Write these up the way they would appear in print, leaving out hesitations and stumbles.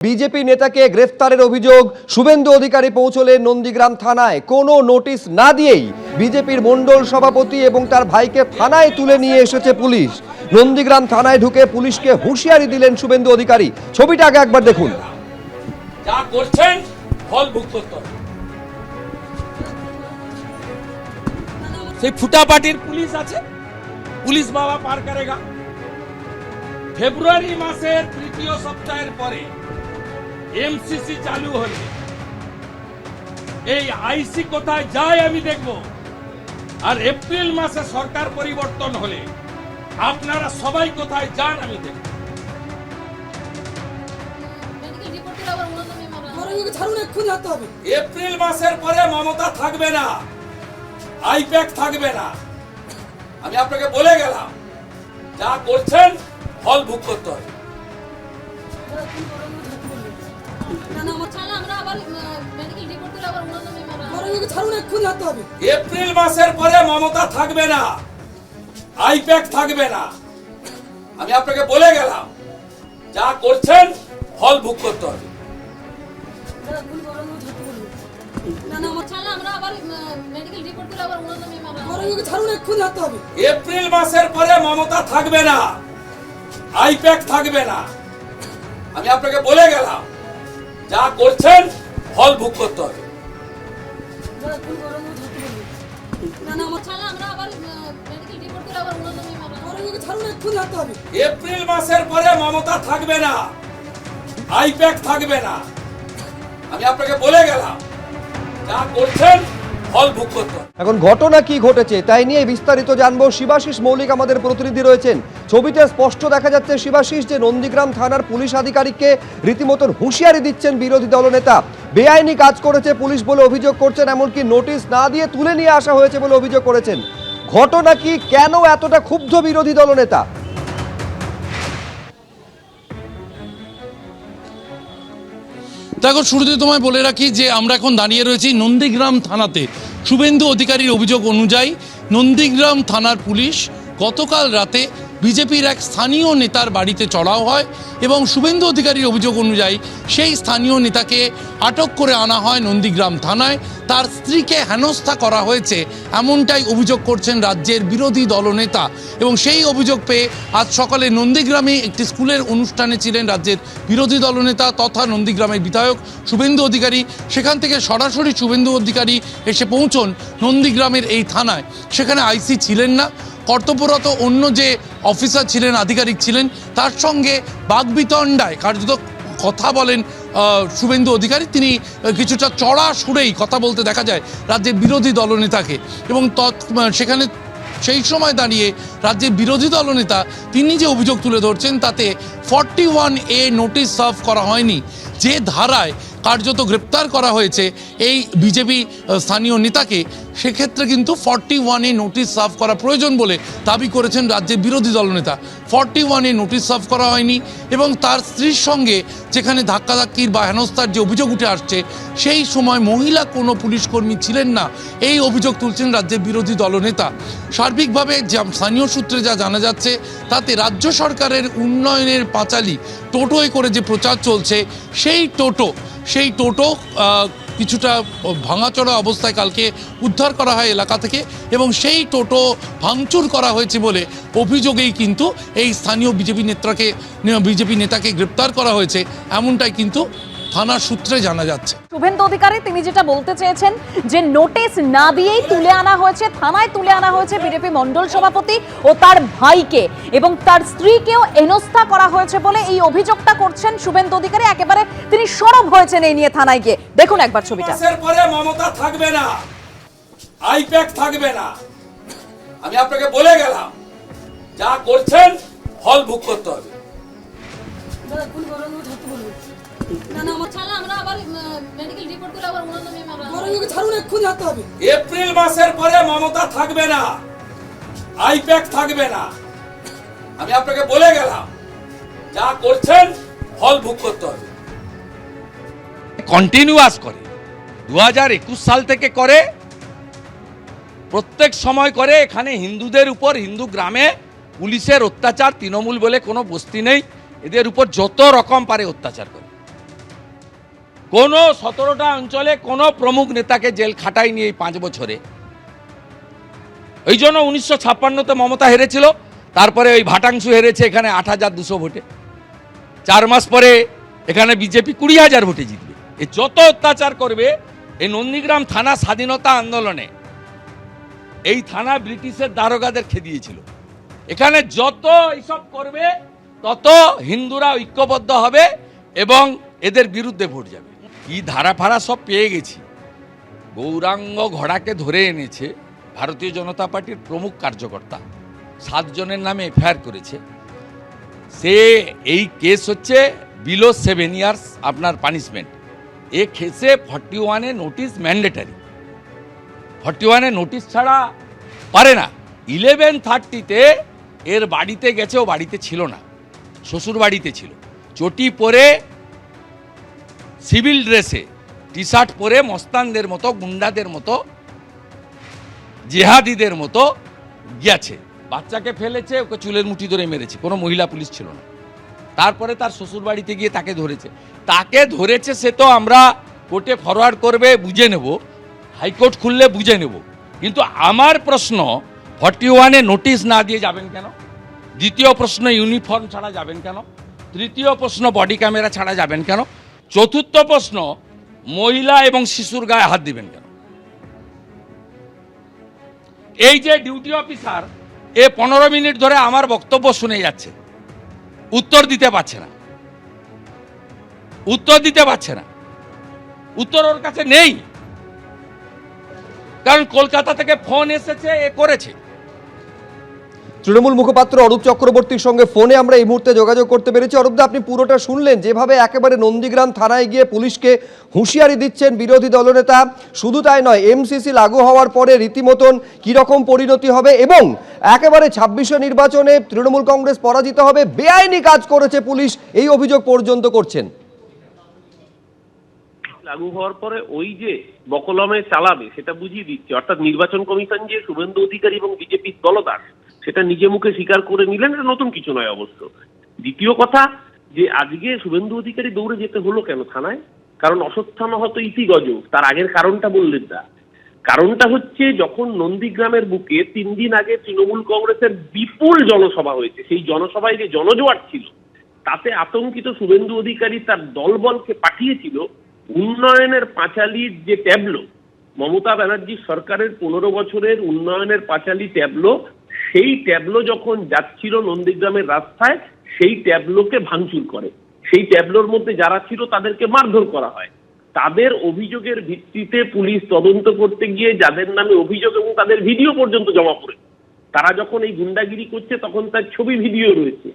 BJP নেতাকে গ্রেফতারের অভিযোগ শুভেন্দু অধিকারী পৌঁছলেন নন্দীগ্রাম থানায়। কোনো নোটিশ না দিয়েই বিজেপির মণ্ডল সভাপতি এবং তার ভাইকে থানায় তুলে নিয়ে এসেছে পুলিশ। নন্দীগ্রাম থানায় ঢুকে পুলিশকে হুঁশিয়ারি দিলেন শুভেন্দু অধিকারী। ছবিটা আগে একবার দেখুন। যা করছেন ফল ভোগ করতে হবে। সেই ফুটা পার্টির পুলিশ আছে, পুলিশ বাবা পার করেগা। ফেব্রুয়ারি মাসের তৃতীয় সপ্তাহের পরে এমসিসি চালু হলে এই আইসি কোথায় যায় আমি দেখব। আর এপ্রিল মাসে সরকার পরিবর্তন হলে আপনারা সবাই কোথায় যান আমি দেখব। এপ্রিল মাসের পরে মমতা থাকবে না, আইপ্যাক থাকবে না। আমি আপনাকে বলে গেলাম, যা করছেন ফল ভোগ করতে হবে। এপ্রিল মাসের পরে মমতা থাকবে না, আইপ্যাক থাকবে না। আমি আপনাকে বলে গেলাম, যা করছেন ফল ভোগ করতে হবে। এপ্রিল মাসের পরে মমতা থাকবে না, আইপ্যাক থাকবে না। আমি আপনাকে বলে গেলাম, যা করছেন ফল ভোগ করতে হবে। এপ্রিল মাসের পরে মমতা থাকবে না, আইপ্যাক থাকবে না। আমি আপনাকে বলে গেলাম, যা করছেন ফল ভোগ করতে হবে। এখন ঘটনা কি ঘটেছে তাই নিয়ে বিস্তারিত জানবো। শিবাশিস মৌলিক আমাদের প্রতিনিধি রয়েছেন। ছবিতে স্পষ্ট দেখা যাচ্ছে শিবাশিস যে নন্দীগ্রাম থানার পুলিশ আধিকারিককে রীতিমতন হুঁশিয়ারি দিচ্ছেন বিরোধী দলনেতা। বেআইনি কাজ করেছে পুলিশ বলে অভিযোগ করছেন, এমনকি নোটিশ না দিয়ে তুলে নিয়ে আসা হয়েছে বলে অভিযোগ করেছেন। ঘটনা কি, কেন এতটা ক্ষুব্ধ বিরোধী দলনেতা? দেখো, শুরুতে তোমায় বলে রাখি যে আমরা এখন দাঁড়িয়ে রয়েছি নন্দীগ্রাম থানাতে। শুভেন্দু অধিকারীর অভিযোগ অনুযায়ী নন্দীগ্রাম থানার পুলিশ গতকাল রাতে বিজেপির এক স্থানীয় নেতার বাড়িতে চড়াও হয় এবং শুভেন্দু অধিকারীর অভিযোগ অনুযায়ী সেই স্থানীয় নেতাকে আটক করে আনা হয় নন্দীগ্রাম থানায়। তার স্ত্রীকে হেনস্থা করা হয়েছে এমনটাই অভিযোগ করছেন রাজ্যের বিরোধী দলনেতা। এবং সেই অভিযোগ পেয়ে আজ সকালে নন্দীগ্রামে একটি স্কুলের অনুষ্ঠানে ছিলেন রাজ্যের বিরোধী দলনেতা তথা নন্দীগ্রামের বিধায়ক শুভেন্দু অধিকারী। সেখান থেকে সরাসরি শুভেন্দু অধিকারী এসে পৌঁছন নন্দীগ্রামের এই থানায়। সেখানে আইসি ছিলেন না, কর্তব্যরত অন্য যে অফিসার ছিলেন, আধিকারিক ছিলেন, তার সঙ্গে বাগবিতণ্ডায় কার্যত কথা বলেন শুভেন্দু অধিকারী। তিনি কিছুটা চড়া সুরেই কথা বলতে দেখা যায় রাজ্যের বিরোধী দলনেতাকে। এবং সেখানে সেই সময় দাঁড়িয়ে রাজ্যের বিরোধী দলনেতা তিনি যে অভিযোগ তুলে ধরছেন তাতে 41A নোটিশ সার্ভ করা হয়নি, যে ধারায় কার্যত গ্রেপ্তার করা হয়েছে এই বিজেপি স্থানীয় নেতাকে। সেক্ষেত্রে কিন্তু 41A নোটিশ সার্ভ করা প্রয়োজন বলে দাবি করেছেন রাজ্যের বিরোধী দলনেতা। 41A নোটিশ সার্ভ করা হয়নি এবং তার স্ত্রীর সঙ্গে যেখানে ধাক্কাধাক্কির বা হেনস্থার যে অভিযোগ উঠে আসছে, সেই সময় মহিলা কোনো পুলিশকর্মী ছিলেন না, এই অভিযোগ তুলছেন রাজ্যের বিরোধী দলনেতা। সার্বিকভাবে স্থানীয় সূত্রে যা জানা যাচ্ছে তাতে রাজ্য সরকারের উন্নয়নের পাঁচালী টোটোয় করে যে প্রচার চলছে, সেই টোটো কিছুটা ভাঙাচোরা অবস্থায় কালকে উদ্ধার করা হয় এলাকা থেকে এবং সেই টোটো ভাঙচুর করা হয়েছে বলে অভিযোগেই কিন্তু এই স্থানীয় বিজেপি নেতাকে গ্রেপ্তার করা হয়েছে, এমনটাই কিন্তু থানার সূত্রে জানা যাচ্ছে। শুভেন্দু অধিকারী তিনি যেটা বলতে চেয়েছেন যে নোটিশ না দিয়েই তুলে আনা হয়েছে, থানায় তুলে আনা হয়েছে বিজেপি মণ্ডল সভাপতি ও তার ভাইকে, এবং তার স্ত্রীকেও হেনস্থা করা হয়েছে বলে এই অভিযোগটা করছেন শুভেন্দু অধিকারী। একেবারে তিনি সরব হয়েছেন এই নিয়ে থানায় গিয়ে। দেখুন একবার ছবিটা। পরে মমতা থাকবে না, আইপ্যাক থাকবে না। আমি আপনাকে বলে গেলাম, যা করছেন ফল ভোগ করতে হবে। এপ্রিল মাসের পরে মমতা থাকবে না, আইপ্যাক থাকবে না। আমি আপনাকে বলে গেলাম, যা করছেন ফল ভোগ করতে হবে। কন্টিনিউয়াস করে 2021 সাল থেকে করে, প্রত্যেক সময় করে। এখানে হিন্দুদের উপর, হিন্দু গ্রামে পুলিশের অত্যাচার, তৃণমূল বলে কোনো বস্তি নেই, এদের উপর যত রকম পারে অত্যাচার করে। কোনো 17টা অঞ্চলে কোনো প্রমুখ নেতাকে জেল খাটায়নি এই 5 বছরে। এই জন্য 1956তে মমতা হেরেছিল, তারপরে ওই ভাটাংশু হেরেছে এখানে 8,200 ভোটে। 4 মাস পরে এখানে বিজেপি 20,000 ভোটে জিতবে। এ যত অত্যাচার করবে, এই নন্দীগ্রাম থানা স্বাধীনতা আন্দোলনে এই থানা ব্রিটিশের দারোগাদের খেদিয়েছিল। এখানে যত এইসব করবে তত হিন্দুরা ঐক্যবদ্ধ হবে এবং এদের বিরুদ্ধে ভোট যাবে। কি ধারা ফারা সব পেয়ে গেছি। গৌরাঙ্গ ঘোড়াকে ধরে এনেছে ভারতীয় জনতা পার্টির প্রমুখ কার্যকর্তা, 7 জনের নামে এফআইআর করেছে। সে এই কেস হচ্ছে বিলো 7 ইয়ার্স আপনার পানিশমেন্ট। এ কেসে 41-এ নোটিশ ম্যান্ডেটারি। 41-এ নোটিশ ছাড়া পারে না। 11:30-তে এর বাড়িতে গেছে, ও বাড়িতে ছিল না, শ্বশুর বাড়িতে ছিল। চটি পরে সিভিল ড্রেসে টি শার্ট পরে মস্তানদের মতো, গুন্ডাদের মতো, জেহাদিদের মতো গেছে। বাচ্চাকে ফেলেছে, ওকে চুলের মুঠি ধরে মেরেছে, কোনো মহিলা পুলিশ ছিল না। তারপরে তার শ্বশুর বাড়িতে গিয়ে তাকে ধরেছে। তাকে ধরেছে সে তো আমরা কোর্টে ফরওয়ার্ড করবে, বুঝে নেব, হাইকোর্ট খুললে বুঝে নেব। কিন্তু আমার প্রশ্ন, 41-এ নোটিশ না দিয়ে যাবেন কেন? দ্বিতীয় প্রশ্ন, ইউনিফর্ম ছাড়া যাবেন কেন? তৃতীয় প্রশ্ন, বডি ক্যামেরা ছাড়া যাবেন কেন? চতুর্থ প্রশ্ন, মহিলা এবং শিশুর গায়ে হাত দিবেন কেন? এই যে ডিউটি অফিসার, এ 15 মিনিট ধরে আমার বক্তব্য শুনে যাচ্ছে, উত্তর দিতে পারছে না, উত্তর দিতে পারছে না। উত্তর ওর কাছে নেই, কারণ কলকাতা থেকে ফোন এসেছে, এ করেছে। তৃণমূল মুখপাত্র অরূপ চক্রবর্তীর সঙ্গে ফোনে আমরা এই মুহূর্তে যোগাযোগ করতে পেরেছি। অরূপদা, আপনি পুরোটা শুনলেন, যেভাবে একেবারে নন্দীগ্রাম থানায় গিয়ে পুলিশকে হুঁশিয়ারি দিচ্ছেন বিরোধী দলনেতা। শুধু তাই নয়, এমসিসি লাগু হওয়ার পরে রীতিমতন কীরকম পরিণতি হবে এবং একেবারে 26 নির্বাচনে তৃণমূল কংগ্রেস পরাজিত হবে, বেআইনি কাজ করেছে পুলিশ, এই অভিযোগ পর্যন্ত করছেন। লাগু হওয়ার পরে ওই যে বকলমে চালাবে সেটা বুঝিয়ে দিচ্ছে। অর্থাৎ নির্বাচন কমিশন যে শুভেন্দু অধিকারী এবং বিজেপির দলদাস, সেটা নিজে মুখে স্বীকার করে নিলেন। এটা নতুন কিছু নয় অবশ্য। দ্বিতীয় কথা, যে আজকে শুভেন্দু অধিকারী দৌড়ে যেতে হলো কেন থানায়? কারণ অশ্বত্থামা হতো ইতিগজক। তার আগের কারণটা বললেন না। কারণটা হচ্ছে, যখন নন্দীগ্রামের বুকে 3 দিন আগে তৃণমূল কংগ্রেসের বিপুল জনসভা হয়েছে, সেই জনসভায় যে জনজোয়ার ছিল, তাতে আতঙ্কিত শুভেন্দু অধিকারী তার দলবলকে পাঠিয়েছিল উন্নয়নের পাঁচালীর যে ট্যাবলো, মমতা ব্যানার্জির সরকারের 15 বছরের উন্নয়নের পাঁচালী ট্যাবলো, সেই ট্যাবলো যখন যাচ্ছিল নন্দীগ্রামের রাস্তায়, সেই ট্যাবলোকে ভাঙচুর করে। সেই ট্যাবলোর মধ্যে যারা ছিল তাদেরকে মারধর করা হয়। তাদের অভিযোগের ভিত্তিতে পুলিশ তদন্ত করতে গিয়ে যাদের নামে অভিযোগ এবং তাদের ভিডিও পর্যন্ত জমা পড়ে, তারা যখন এই গুন্ডাগিরি করছে তখন তার ছবি ভিডিও রয়েছে।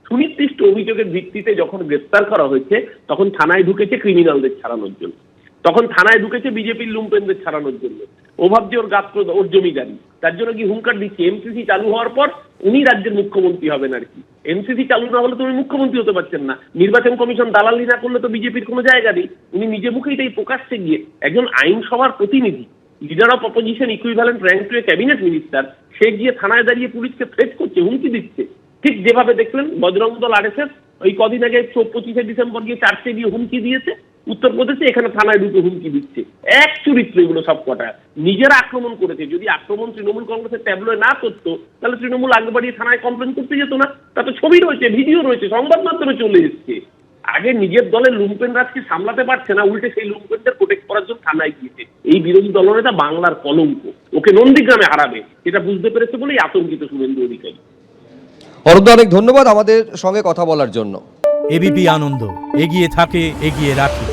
সুনির্দিষ্ট অভিযোগের ভিত্তিতে যখন গ্রেফতার করা হয়েছে, তখন থানায় ঢুকেছে ক্রিমিনালদের ছাড়ানোর জন্য, তখন থানায় ঢুকেছে বিজেপির লুম্পেনদের ছাড়ানোর জন্য। ও ভাবছে ওর গাছ, ওর জমিদারি, তার জন্য কি হুঙ্কার দিচ্ছে এমসিসি চালু হওয়ার পর উনি রাজ্যের মুখ্যমন্ত্রী হবেন আর কি। এমসিসি চালু না হলে তুমি মুখ্যমন্ত্রী হতে পারছেন না। নির্বাচন কমিশন দালালি না করলে তো বিজেপির কোনো জায়গা নেই। উনি নিজে মুখে এটাই প্রকাশ্যে গিয়ে একজন আইনসভার প্রতিনিধি, leader of opposition, equivalent rank to a cabinet minister, সে গিয়ে থানায় দাঁড়িয়ে পুলিশকে থ্রেট করছে, হুমকি দিচ্ছে। ঠিক যেভাবে দেখলেন বজরং দল আরএসএস ওই কদিন আগে 25শে ডিসেম্বর গিয়ে চার্চে গিয়ে হুমকি দিয়েছে উত্তরপ্রদেশে, এখানে থানায় ঢুকে হুমকি দিচ্ছে। এক চরিত্র এগুলো সব কটা, নিজেরা আক্রমণ করেছে। যদি আক্রমণ তৃণমূল কংগ্রেসের ট্যাবলোয় না করতো, তাহলে তৃণমূল আগে বাড়িয়ে থানায় কমপ্লেন করতে যেত না। তাতে ছবি রয়েছে, ভিডিও রয়েছে, সংবাদ মাধ্যমে চলে এসছে। আগে নিজের দলের লুম্পেন রাজকে সামলাতে পারছে না, উল্টে সেই লুম্পেনদের প্রোটেক্ট করার জন্য থানায় গিয়েছে। এই বিরোধী দলনেতা বাংলার কলঙ্ক, ওকে নন্দীগ্রামে হারাবে এটা বুঝতে পেরেছে বলেই আতঙ্কিত শুভেন্দু অধিকারী। অরূপদা, অনেক ধন্যবাদ আমাদের সঙ্গে কথা বলার জন্য। এবিপি আনন্দ, এগিয়ে থাকে, এগিয়ে রাখে।